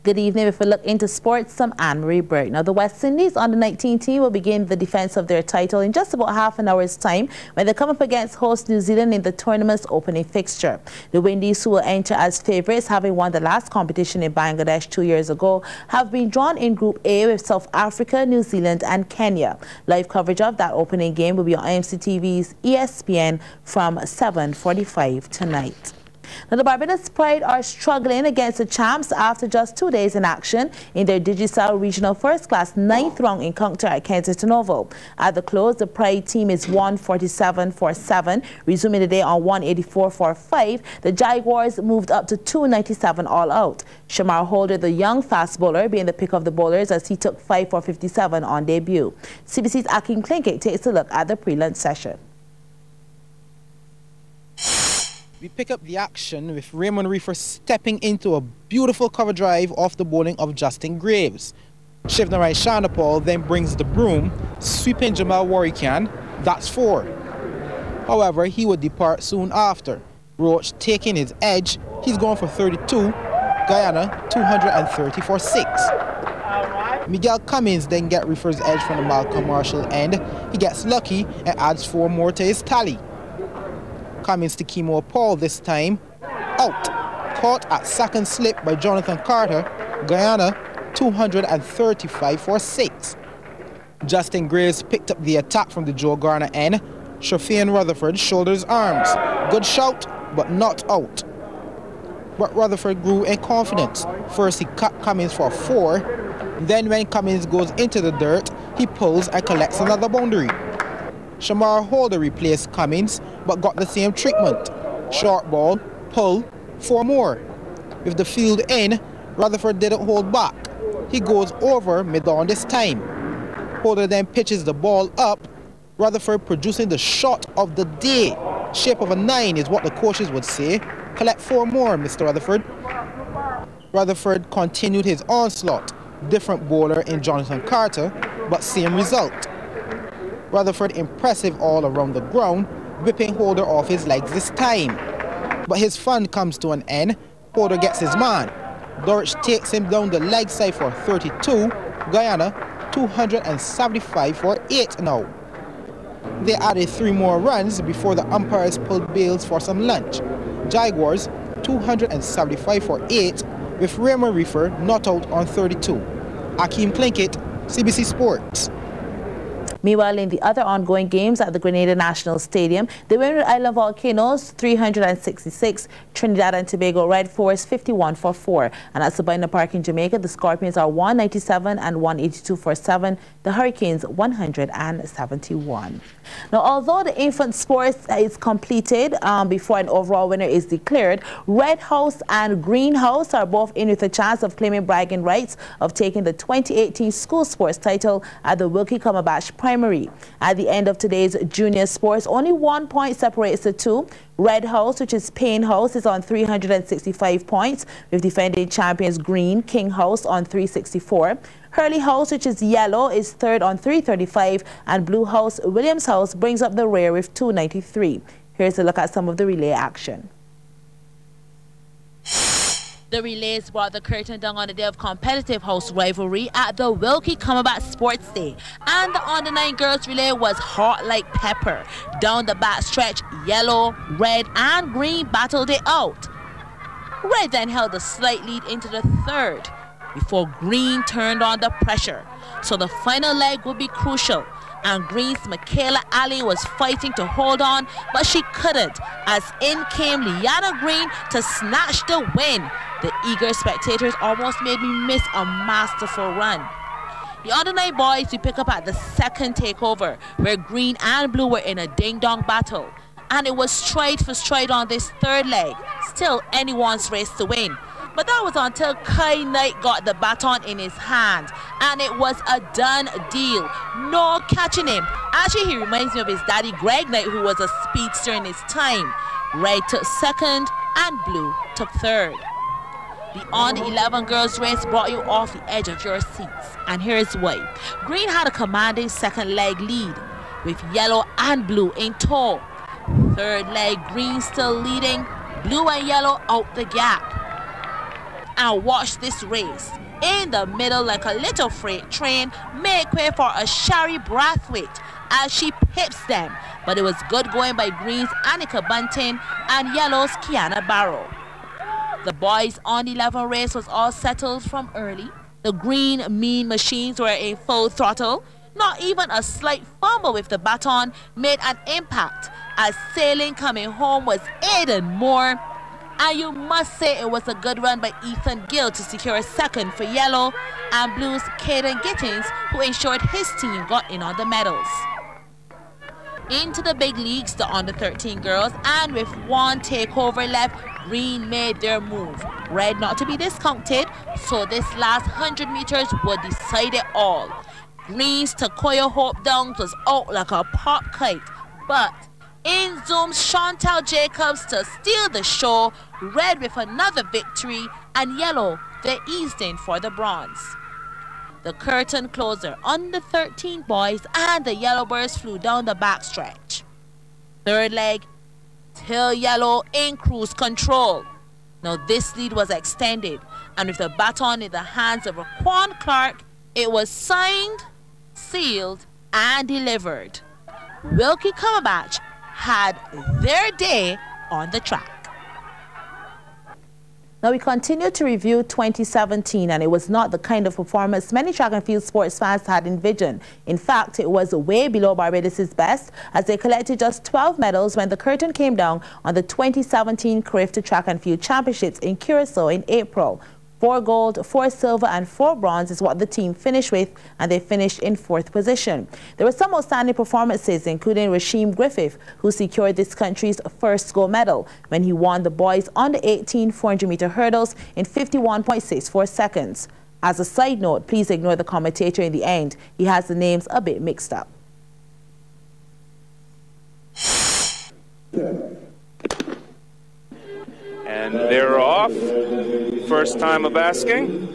Good evening. If we look into sports, I'm Anne-Marie Burke. Now, the West Indies under-19 team will begin the defense of their title in just about half an hour's time when they come up against host New Zealand in the tournament's opening fixture. The Windies, who will enter as favourites, having won the last competition in Bangladesh 2 years ago, have been drawn in Group A with South Africa, New Zealand and Kenya. Live coverage of that opening game will be on IMC TV's ESPN from 7:45 tonight. Now, the Barbados Pride are struggling against the champs after just 2 days in action in their Digicel Regional First Class 9th round encounter at Kensington Oval. At the close, the Pride team is 147 for 7, resuming the day on 184 for 5. The Jaguars moved up to 297 all out. Shamar Holder, the young fast bowler, being the pick of the bowlers as he took 5 for 57 on debut. CBC's Akeem Plinkett takes a look at the pre-lunch session. We pick up the action with Raymond Reefer stepping into a beautiful cover drive off the bowling of Justin Graves. Shivnarine Shanapal then brings the broom, sweeping Jamal Warrican. That's 4. However, he would depart soon after. Roach taking his edge. He's gone for 32. Guyana 230 for 6. Miguel Cummins then gets Reefer's edge from the Malcolm Marshall end. He gets lucky and adds 4 more to his tally. Cummins to Kimo Paul this time. Out. Caught at second slip by Jonathan Carter. Guyana 235 for 6. Justin Graves picked up the attack from the Joe Garner end. Shafian Rutherford shoulders arms. Good shout, but not out. But Rutherford grew in confidence. First he cut Cummins for 4. Then when Cummins goes into the dirt, he pulls and collects another boundary. Shamar Holder replaced Cummins, but got the same treatment. Short ball, pull, 4 more. With the field in, Rutherford didn't hold back. He goes over mid-on this time. Holder then pitches the ball up, Rutherford producing the shot of the day. Shape of a 9 is what the coaches would say. Collect 4 more, Mr. Rutherford. Rutherford continued his onslaught. Different bowler in Jonathan Carter, but same result. Rutherford impressive all around the ground, whipping Holder off his legs this time. But his fun comes to an end. Holder gets his man. Dorich takes him down the leg side for 32. Guyana 275 for 8 now. They added 3 more runs before the umpires pulled bails for some lunch. Jaguars 275 for 8 with Raymond Reefer not out on 32. Akeem Plinkett, CBC Sports. Meanwhile, in the other ongoing games at the Grenada National Stadium, the Windward Island Volcanoes 366, Trinidad and Tobago Red Force 51 for 4. And at Sabina Park in Jamaica, the Scorpions are 197 and 182 for 7. The Hurricanes 171. Now, although the infant sports is completed before an overall winner is declared, Red House and Green House are both in with a chance of claiming bragging rights of taking the 2018 school sports title at the Wilkie Cumberbatch Primary. At the end of today's junior sports, only 1 point separates the two. Red House, which is Payne House, is on 365 points, with defending champions Green King House on 364. Hurley House, which is yellow, is third on 335, and Blue House Williams House brings up the rear with 293. Here's a look at some of the relay action. The relays brought the curtain down on the day of competitive house rivalry at the Wilkie Cumberbatch Sports Day. And the under-9 girls relay was hot like pepper. Down the back stretch, yellow, red and green battled it out. Red then held a slight lead into the third before green turned on the pressure. So the final leg would be crucial. And Green's Michaela Ali was fighting to hold on, but she couldn't, as in came Liana Green to snatch the win. The eager spectators almost made me miss a masterful run. The under-9 boys we pick up at the second takeover, where Green and Blue were in a ding-dong battle. And it was stride for stride on this third leg, still anyone's race to win. But that was until Kai Knight got the baton in his hand, and it was a done deal. No catching him. Actually, he reminds me of his daddy Greg Knight, who was a speedster in his time. Red took second and Blue took third. The under-11 girls race brought you off the edge of your seats, and here's why. Green had a commanding second leg lead, with yellow and blue in tow. Third leg, Green still leading, blue and yellow out the gap. and watch this race. In the middle, like a little freight train, make way for a Shari Brathwaite as she pips them. But it was good going by Green's Annika Bunting and Yellow's Kiana Barrow. The boys on the 11 race was all settled from early. The Green Mean Machines were in full throttle. Not even a slight fumble with the baton made an impact, as sailing coming home was Aiden Moore. And you must say it was a good run by Ethan Gill to secure a second for Yellow, and Blues' Caden Gittins, who ensured his team got in on the medals. Into the big leagues, the under-13 girls, and with one takeover left, Green made their move. Red not to be discounted, so this last 100 meters would decide it all. Green's Takoya Hope Downs was out like a pop kite, but in zooms Chantal Jacobs to steal the show. Red with another victory, and Yellow they eased in for the bronze. The curtain closer on the 13 boys, and the Yellowbirds flew down the backstretch. Third leg, till Yellow in cruise control. Now this lead was extended, and with the baton in the hands of Raquan Clark, it was signed, sealed, and delivered. Wilkie Cumberbatch had their day on the track. Now we continue to review 2017, and it was not the kind of performance many track and field sports fans had envisioned. In fact, it was way below Barbados' best, as they collected just 12 medals when the curtain came down on the 2017 Carifta Track and Field Championships in Curacao in April. 4 gold, 4 silver, and 4 bronze is what the team finished with, and they finished in 4th position. There were some outstanding performances, including Rasheem Griffith, who secured this country's first gold medal when he won the boys under 18 400-meter hurdles in 51.64 seconds. As a side note, please ignore the commentator in the end. He has the names a bit mixed up. And they're off. First time of asking.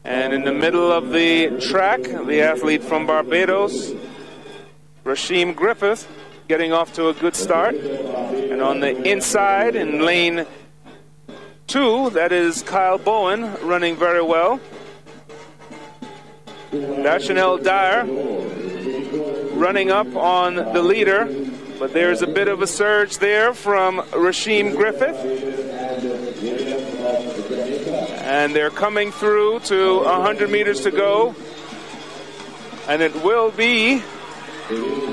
And in the middle of the track, the athlete from Barbados, Rasheem Griffith, getting off to a good start. And on the inside, in lane 2, that is Kyle Bowen, running very well. Dachanel Dyer running up on the leader. But there's a bit of a surge there from Rasheem Griffith. And they're coming through to 100 meters to go. And it will be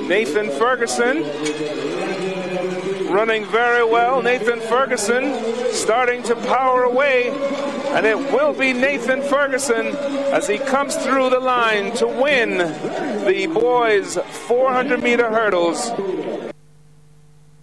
Nathan Ferguson running very well. Nathan Ferguson starting to power away. And it will be Nathan Ferguson as he comes through the line to win the boys' 400-meter hurdles.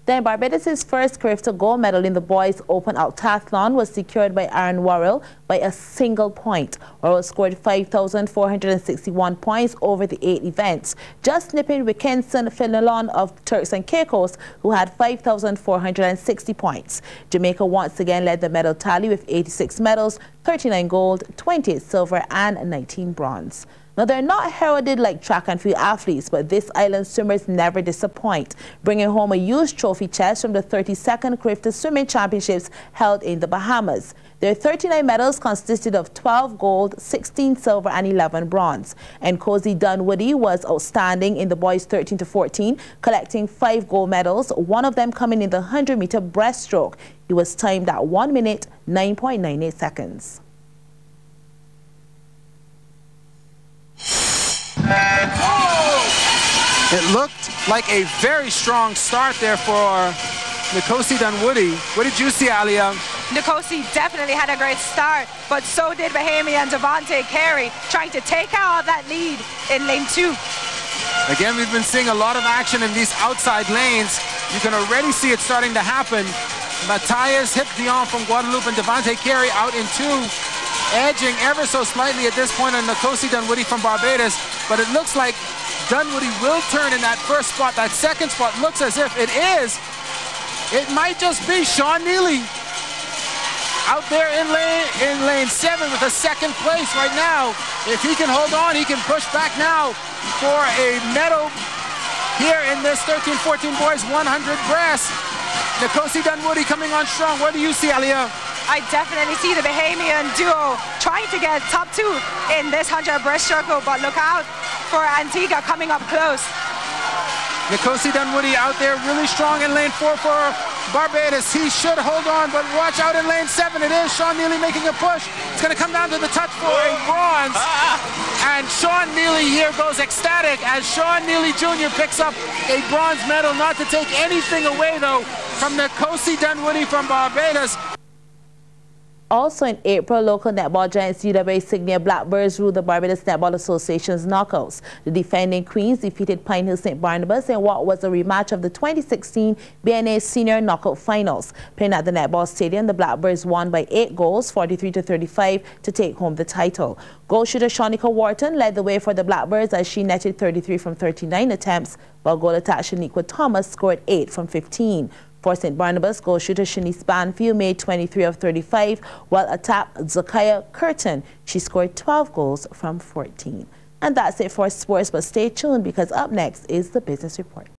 Then Barbados' first Carifta gold medal in the boys' open octathlon was secured by Aaron Worrell by a single point. Worrell scored 5,461 points over the 8 events, just nipping Wickenson Fenelon of Turks and Caicos, who had 5,460 points. Jamaica once again led the medal tally with 86 medals, 39 gold, 28 silver, and 19 bronze. Now, they're not heralded like track and field athletes, but this island swimmers never disappoint, bringing home a huge trophy chest from the 32nd Carifta Swimming Championships held in the Bahamas. Their 39 medals consisted of 12 gold, 16 silver, and 11 bronze. And Cozy Dunwoody was outstanding in the boys 13 to 14, collecting 5 gold medals, one of them coming in the 100-meter breaststroke. He was timed at 1 minute, 9.98 seconds. It looked like a very strong start there for Nkosi Dunwoody. What did you see, Alia? Nkosi definitely had a great start, but so did Bahami and Devontae Carey, trying to take out that lead in lane 2. Again, we've been seeing a lot of action in these outside lanes. You can already see it starting to happen. Matthias Hip-Dion from Guadeloupe and Devontae Carey out in 2. Edging ever so slightly at this point on Nkosi Dunwoody from Barbados, but it looks like Dunwoody will turn in that first spot. That second spot looks as if it is. It might just be Sean Neely out there in lane 7 with a second place right now. If he can hold on, he can push back now for a medal here in this 13-14 boys 100 breast. Nkosi Dunwoody coming on strong. What do you see, Alia? I definitely see the Bahamian duo trying to get top 2 in this 100 breaststroke, but look out for Antigua coming up close. Nkosi Dunwoody out there really strong in lane 4 for Barbados. He should hold on, but watch out in lane 7. It is Sean Neely making a push. It's going to come down to the touch for a bronze. And Sean Neely here goes ecstatic as Sean Neely Jr. picks up a bronze medal. Not to take anything away, though, from Nkosi Dunwoody from Barbados. Also in April, local netball giants UWA Signia Blackbirds ruled the Barbados Netball Association's knockouts. The defending Queens defeated Pine Hill St. Barnabas in what was a rematch of the 2016 BNA Senior Knockout Finals. Playing at the Netball Stadium, the Blackbirds won by 8 goals, 43-35, to take home the title. Goal shooter Shanika Wharton led the way for the Blackbirds as she netted 33 from 39 attempts, while goal attacker Shaniqua Thomas scored 8 from 15. For St. Barnabas, goal shooter Shanice Banfield made 23 of 35, while attack Zakaya Curtin, she scored 12 goals from 14. And that's it for sports, but stay tuned because up next is the Business Report.